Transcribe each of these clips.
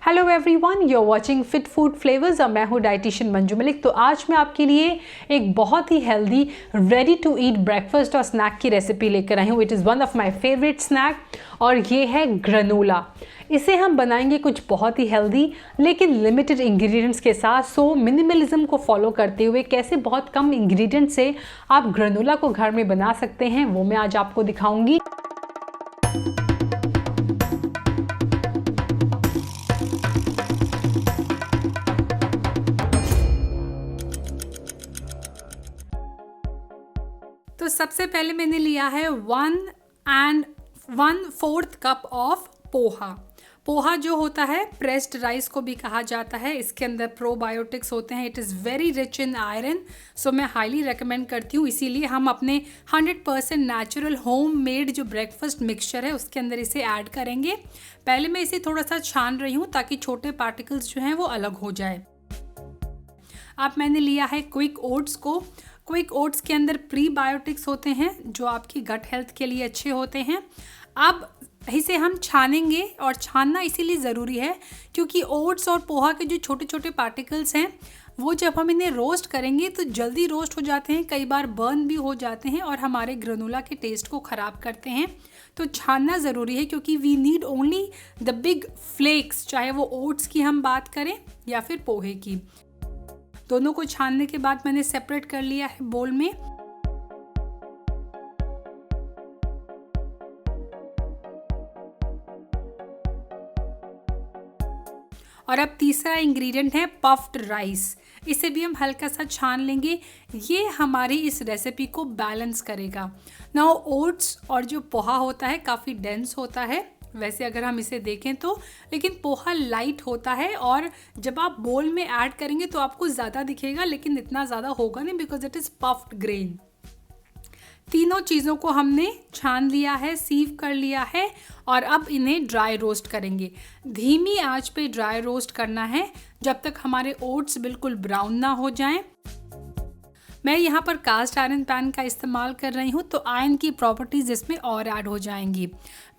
Hello everyone, you are watching fit food flavours और मैं हूँ डाइटिशियन मंजू मलिक। तो आज मैं आपके लिए एक बहुत ही healthy ready to eat breakfast और स्नैक की रेसिपी लेकर आई हूँ। It is one of my favourite snack और ये है ग्रेनोला। इसे हम बनाएंगे कुछ बहुत ही हेल्दी लेकिन लिमिटेड इंग्रेडिएंट्स के साथ। सो मिनिमलिज्म को फॉलो करते हुए कैसे बहुत कम इंग्रेडिएंट से आप ग्रेनोला को घर में बना सकते हैं वो मैं आज आपको दिखाऊंगी। तो सबसे पहले मैंने लिया है 1.1/4 कप ऑफ पोहा। पोहा जो होता है प्रेस्ड राइस को भी कहा जाता है। इसके अंदर प्रोबायोटिक्स होते हैं। It is very rich in iron, so मैं हाईली रेकमेंड करती हूँ। इसीलिए हम अपने 100% नेचुरल होम मेड जो ब्रेकफास्ट मिक्सचर है उसके अंदर इसे ऐड करेंगे। पहले मैं इसे थोड़ा सा छान रही हूँ ताकि छोटे पार्टिकल्स जो हैं वो अलग हो जाए। अब मैंने लिया है क्विक ओट्स को। क्विक ओट्स के अंदर प्रीबायोटिक्स होते हैं जो आपकी गट हेल्थ के लिए अच्छे होते हैं। अब इसे हम छानेंगे और छानना इसीलिए ज़रूरी है क्योंकि ओट्स और पोहा के जो छोटे छोटे पार्टिकल्स हैं वो जब हम इन्हें रोस्ट करेंगे तो जल्दी रोस्ट हो जाते हैं, कई बार बर्न भी हो जाते हैं और हमारे ग्रेनोला के टेस्ट को ख़राब करते हैं। तो छानना ज़रूरी है क्योंकि we need only the big flakes, चाहे वो ओट्स की हम बात करें या फिर पोहे की। दोनों को छानने के बाद मैंने सेपरेट कर लिया है बोल में। और अब तीसरा इंग्रेडिएंट है पफ्ड राइस। इसे भी हम हल्का सा छान लेंगे। ये हमारी इस रेसिपी को बैलेंस करेगा। नाउ ओट्स और जो पोहा होता है काफ़ी डेंस होता है वैसे अगर हम इसे देखें तो, लेकिन पोहा लाइट होता है और जब आप बोल में ऐड करेंगे तो आपको ज़्यादा दिखेगा लेकिन इतना ज़्यादा होगा नहीं because it is puffed grain. तीनों चीज़ों को हमने छान लिया है, सीव कर लिया है और अब इन्हें ड्राई रोस्ट करेंगे। धीमी आंच पे ड्राई रोस्ट करना है जब तक हमारे ओट्स बिल्कुल ब्राउन ना हो जाएं। मैं यहाँ पर कास्ट आयरन पैन का इस्तेमाल कर रही हूँ तो आयरन की प्रॉपर्टीज़ इसमें और ऐड हो जाएंगी।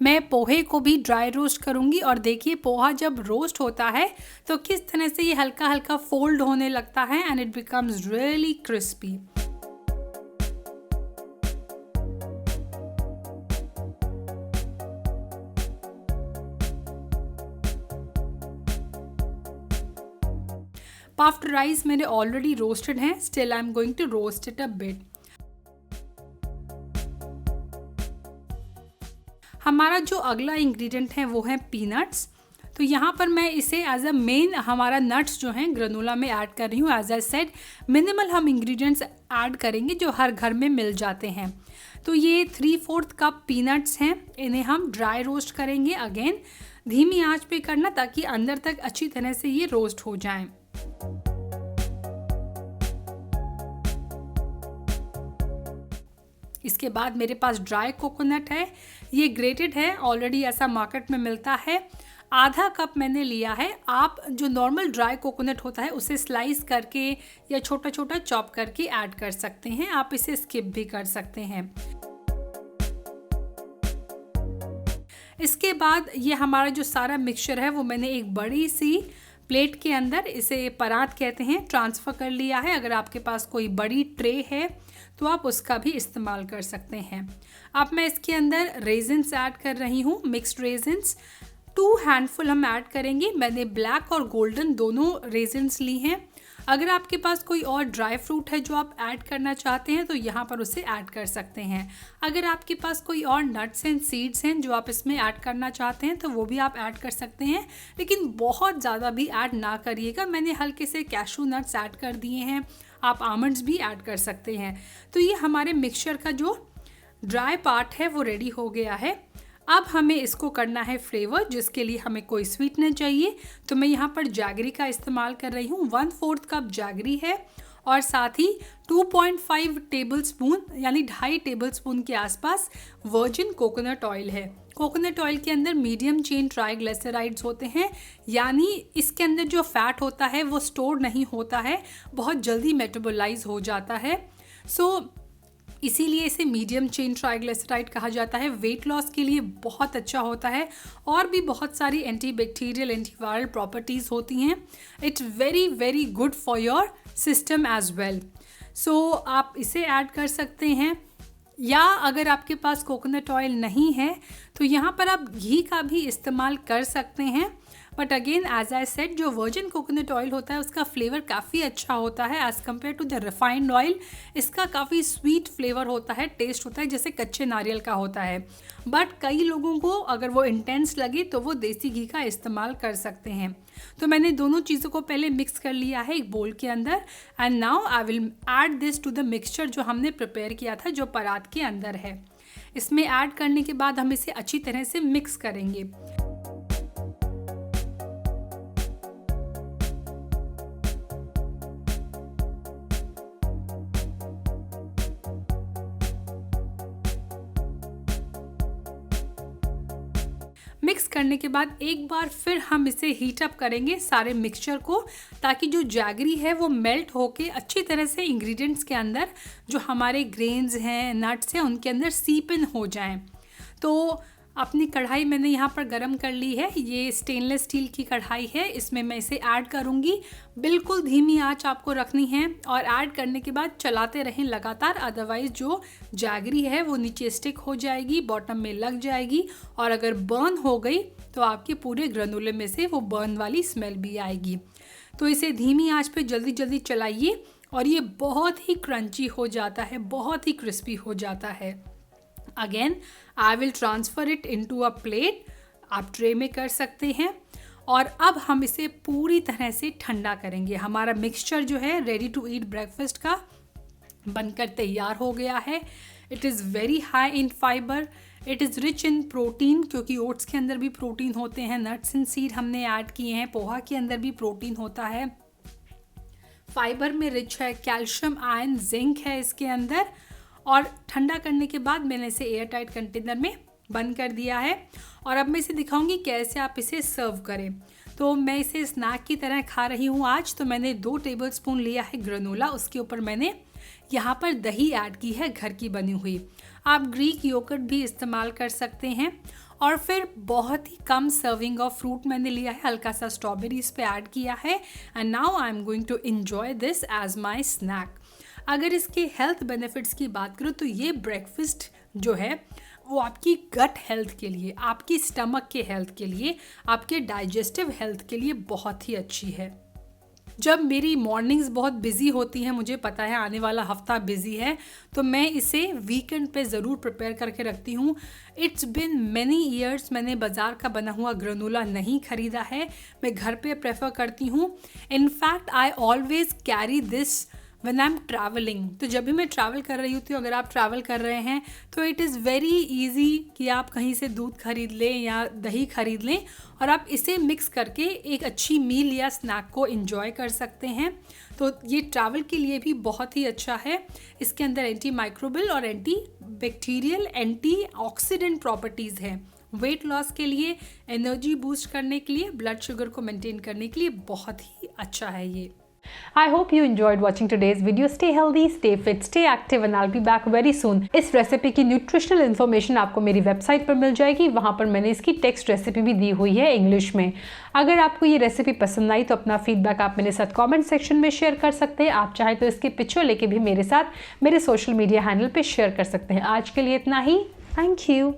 मैं पोहे को भी ड्राई रोस्ट करूँगी और देखिए पोहा जब रोस्ट होता है तो किस तरह से ये हल्का हल्का फोल्ड होने लगता है and it becomes really crispy. Puffed rice मेरे ऑलरेडी रोस्टेड हैं, still I am going to roast it a bit. हमारा जो अगला इंग्रेडिएंट है वो है पीनट्स। तो यहाँ पर मैं इसे एज अ मेन हमारा नट्स जो हैं ग्रेनोला में ऐड कर रही हूँ। एज आई सेड मिनिमल हम इंग्रेडिएंट्स ऐड करेंगे जो हर घर में मिल जाते हैं। तो ये 3/4 कप पीनट्स हैं, इन्हें हम ड्राई रोस्ट करेंगे। अगेन धीमी आंच पे करना ताकि अंदर तक अच्छी तरह से ये रोस्ट हो जाएं। इसके बाद मेरे पास ड्राई कोकोनट है, ये ग्रेटेड है, ऑलरेडी ऐसा मार्केट में मिलता है। आधा कप मैंने लिया है। आप जो नॉर्मल ड्राई कोकोनट होता है उसे स्लाइस करके या छोटा छोटा चॉप करके ऐड कर सकते हैं। आप इसे स्किप भी कर सकते हैं। इसके बाद ये हमारा जो सारा मिक्सचर है वो मैंने एक बड़ी सी प्लेट के अंदर, इसे परात कहते हैं, ट्रांसफ़र कर लिया है। अगर आपके पास कोई बड़ी ट्रे है तो आप उसका भी इस्तेमाल कर सकते हैं। अब मैं इसके अंदर रेजिन्स ऐड कर रही हूँ, मिक्स्ड रेजिन्स 2 हैंडफुल हम ऐड करेंगे। मैंने ब्लैक और गोल्डन दोनों रेजिन्स ली हैं। अगर आपके पास कोई और ड्राई फ्रूट है जो आप ऐड करना चाहते हैं तो यहाँ पर उसे ऐड कर सकते हैं। अगर आपके पास कोई और नट्स एंड सीड्स हैं जो आप इसमें ऐड करना चाहते हैं तो वो भी आप ऐड कर सकते हैं, लेकिन बहुत ज़्यादा भी ऐड ना करिएगा। मैंने हल्के से कैशू नट्स ऐड कर दिए हैं, आप आमंड्स भी ऐड कर सकते हैं। तो ये हमारे मिक्सचर का जो ड्राई पार्ट है वो रेडी हो गया है। अब हमें इसको करना है फ्लेवर, जिसके लिए हमें कोई स्वीटनर चाहिए। तो मैं यहाँ पर जैगरी का इस्तेमाल कर रही हूँ। 1/4 कप जैगरी है और साथ ही 2.5 टेबल स्पून यानी 2.5 टेबल स्पून के आसपास वर्जिन कोकोनट ऑयल है। कोकोनट ऑयल के अंदर मीडियम चेन ट्राइग्लिसराइड्स होते हैं, यानी इसके अंदर जो फैट होता है वो स्टोर नहीं होता है, बहुत जल्दी मेटाबोलाइज हो जाता है। सो इसीलिए इसे मीडियम चेन ट्राइग्लिसराइड कहा जाता है। वेट लॉस के लिए बहुत अच्छा होता है और भी बहुत सारी एंटीबैक्टीरियल एंटीवायरल प्रॉपर्टीज़ होती हैं। It's very very good for your system as well. So आप इसे ऐड कर सकते हैं, या अगर आपके पास कोकोनट ऑयल नहीं है तो यहाँ पर आप घी का भी इस्तेमाल कर सकते हैं। But again as I said, जो वर्जिन कोकोनट ऑयल होता है उसका फ्लेवर काफ़ी अच्छा होता है as compare to the refined oil. इसका काफ़ी स्वीट फ्लेवर होता है, टेस्ट होता है जैसे कच्चे नारियल का होता है। बट कई लोगों को अगर वो इंटेंस लगे तो वो देसी घी का इस्तेमाल कर सकते हैं। तो मैंने दोनों चीज़ों को पहले मिक्स कर लिया है एक बोल के अंदर, and now I will add this to the mixture जो हमने प्रिपेयर किया था, जो परात के अंदर है। इसमें ऐड करने के बाद हम इसे अच्छी तरह से मिक्स करेंगे। मिक्स करने के बाद एक बार फिर हम इसे हीट अप करेंगे सारे मिक्सचर को, ताकि जो जैगरी है वो मेल्ट होके अच्छी तरह से इंग्रेडिएंट्स के अंदर, जो हमारे ग्रेन्स हैं, नट्स हैं, उनके अंदर सीप इन हो जाएं। तो अपनी कढ़ाई मैंने यहाँ पर गरम कर ली है। ये स्टेनलेस स्टील की कढ़ाई है, इसमें मैं इसे ऐड करूँगी। बिल्कुल धीमी आंच आपको रखनी है और ऐड करने के बाद चलाते रहें लगातार, अदरवाइज़ जो जैगरी है वो नीचे स्टिक हो जाएगी, बॉटम में लग जाएगी, और अगर बर्न हो गई तो आपके पूरे ग्रेनोले में से वो बर्न वाली स्मेल भी आएगी। तो इसे धीमी आंच पे जल्दी जल्दी चलाइए और ये बहुत ही क्रंची हो जाता है, बहुत ही क्रिस्पी हो जाता है। Again I will transfer it into a plate, आप ट्रे में कर सकते हैं। और अब हम इसे पूरी तरह से ठंडा करेंगे। हमारा मिक्सचर जो है रेडी टू ईट ब्रेकफास्ट का बनकर तैयार हो गया है। It is very high in fibre, it is rich in protein, क्योंकि ओट्स के अंदर भी प्रोटीन होते हैं, नट्स एंड सीड हमने ऐड किए हैं, पोहा के अंदर भी प्रोटीन होता है, फाइबर में रिच है, कैल्शियम, आयरन, जिंक है इसके अंदर। और ठंडा करने के बाद मैंने इसे एयर टाइट कंटेनर में बंद कर दिया है। और अब मैं इसे दिखाऊंगी कैसे आप इसे सर्व करें। तो मैं इसे स्नैक की तरह खा रही हूँ आज। तो मैंने 2 टेबलस्पून लिया है ग्रेनोला, उसके ऊपर मैंने यहाँ पर दही ऐड की है घर की बनी हुई। आप ग्रीक योगर्ट भी इस्तेमाल कर सकते हैं। और फिर बहुत ही कम सर्विंग ऑफ फ्रूट मैंने लिया है, हल्का सा स्ट्रॉबेरी इस पे ऐड किया है। And now I am going to enjoy this as my snack. अगर इसके हेल्थ बेनिफिट्स की बात करूँ तो ये ब्रेकफास्ट जो है वो आपकी गट हेल्थ के लिए, आपकी स्टमक के हेल्थ के लिए, आपके डाइजेस्टिव हेल्थ के लिए बहुत ही अच्छी है। जब मेरी मॉर्निंग्स बहुत बिजी होती हैं, मुझे पता है आने वाला हफ्ता बिजी है, तो मैं इसे वीकेंड पे ज़रूर प्रिपेयर करके रखती हूँ। इट्स बिन मैनी ईयर्स मैंने बाज़ार का बना हुआ ग्रेनोला नहीं ख़रीदा है, मैं घर पे प्रेफर करती हूँ। In fact I always carry this when I am travelling. तो जब भी मैं ट्रैवल कर रही होती हूँ, अगर आप ट्रैवल कर रहे हैं तो इट इज़ वेरी ईजी कि आप कहीं से दूध खरीद लें या दही खरीद लें और आप इसे मिक्स करके एक अच्छी मील या स्नैक को एंजॉय कर सकते हैं। तो ये ट्रैवल के लिए भी बहुत ही अच्छा है। इसके अंदर एंटी माइक्रोबियल और anti bacterial, anti oxidant properties हैं। वेट लॉस के लिए, एनर्जी बूस्ट करने के लिए, ब्लड शुगर को मेंटेन करने के लिए बहुत ही अच्छा है ये। I hope you enjoyed watching today's video. Stay healthy, stay fit, stay active and I'll be back very soon. इस रेसिपी की न्यूट्रिशनल इन्फॉर्मेशन आपको मेरी वेबसाइट पर मिल जाएगी। वहाँ पर मैंने इसकी टेक्स्ट रेसिपी भी दी हुई है इंग्लिश में। अगर आपको ये रेसिपी पसंद आई तो अपना फीडबैक आप मेरे साथ कमेंट सेक्शन में शेयर कर सकते हैं। आप चाहे तो इसकी पिक्चर लेके भी मेरे साथ मेरे सोशल मीडिया हैंडल पे शेयर कर सकते हैं। आज के लिए इतना ही। Thank you.